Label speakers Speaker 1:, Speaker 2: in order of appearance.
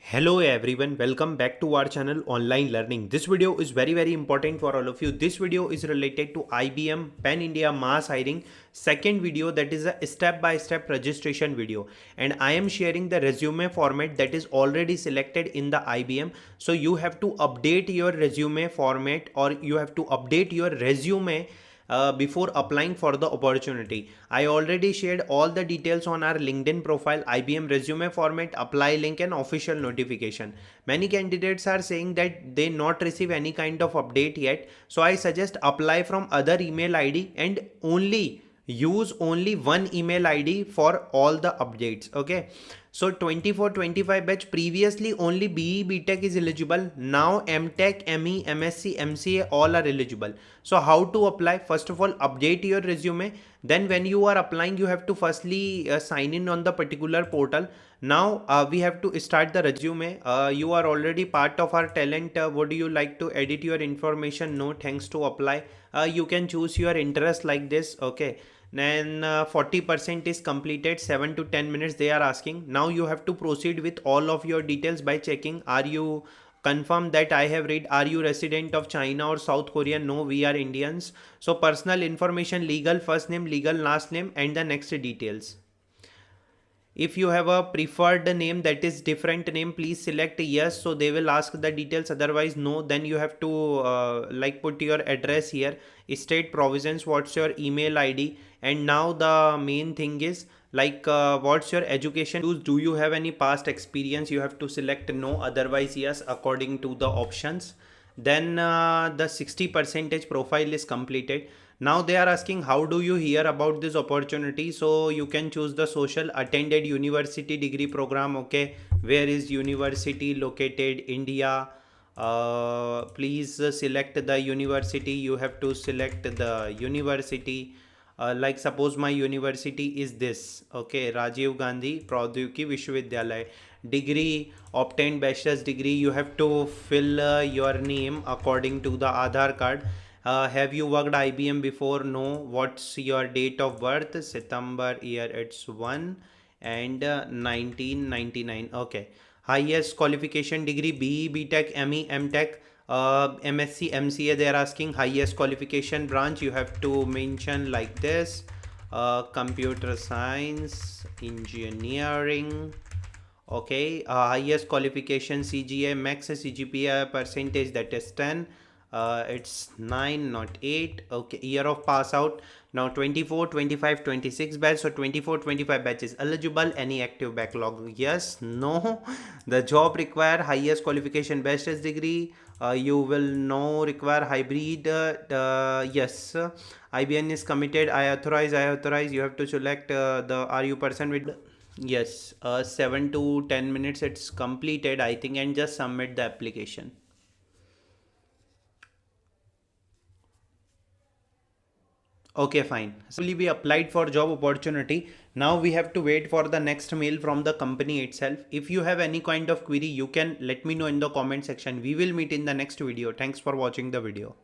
Speaker 1: Hello everyone, welcome back to our channel Online Learning. This video is very important for all of you. This video is related to IBM Pan India Mass Hiring second video, that is a step-by-step registration video, and I am sharing the resume format that is already selected in the IBM. So you have to update your resume format, or you have to update your resume before applying for the opportunity. I already shared all the details on our LinkedIn profile, IBM resume format, apply link and official notification. Many candidates are saying that they not receive any kind of update yet. So I suggest apply from other email ID and use only one email ID for all the updates. Okay. So 24-25 batch, previously only BE BTech is eligible. Now MTech, ME, MSc, MCA all are eligible. So how to apply? First of all, update your resume. Then when you are applying, you have to firstly sign in on the particular portal. Now we have to start the resume. You are already part of our talent. Would you like to edit your information? No, thanks to apply. You can choose your interest like this. Okay. Then 40% is completed, 7 to 10 minutes they are asking. Now you have to proceed with all of your details by checking, are you confirm that I have read, are you resident of China or South Korea? No, we are Indians. So personal information, legal first name, legal last name, and the next details. If you have a preferred name, that is different name, please select yes, so they will ask the details. Otherwise no, then you have to like put your address here, state provisions, what's your email ID. And now the main thing is like what's your education, do you have any past experience? You have to select no, otherwise yes, according to the options. Then the 60% profile is completed. Now they are asking, how do you hear about this opportunity? So you can choose the social, attended university degree program. Okay, where is university located? India. Please select the university. You have to select the university. Like suppose my university is this. Okay, Rajiv Gandhi Pradyogiki Vishwavidyalay. Degree obtained, bachelor's degree. You have to fill your name according to the Aadhaar card. Have you worked IBM before? No. What's your date of birth? September year, it's 1 and 1999. Okay. Highest qualification degree, BE, BTech, ME, MTech, MSc, MCA. They are asking highest qualification branch. You have to mention like this: computer science, engineering. Okay, highest qualification CGA, max CGPA percentage, that is 10. It's 9, not 8. Okay, year of pass out. Now 24, 25, 26 batch. So 24, 25 batch is eligible. Any active backlog? Yes, no. The job require highest qualification bachelor's degree. You will no require hybrid. Yes, IBN is committed. I authorize. You have to select the are you person with. Yes, 7 to 10 minutes it's completed, I think, and just submit the application. Okay, fine. So we applied for job opportunity. Now we have to wait for the next mail from the company itself. If you have any kind of query, you can let me know in the comment section. We will meet in the next video. Thanks for watching the video.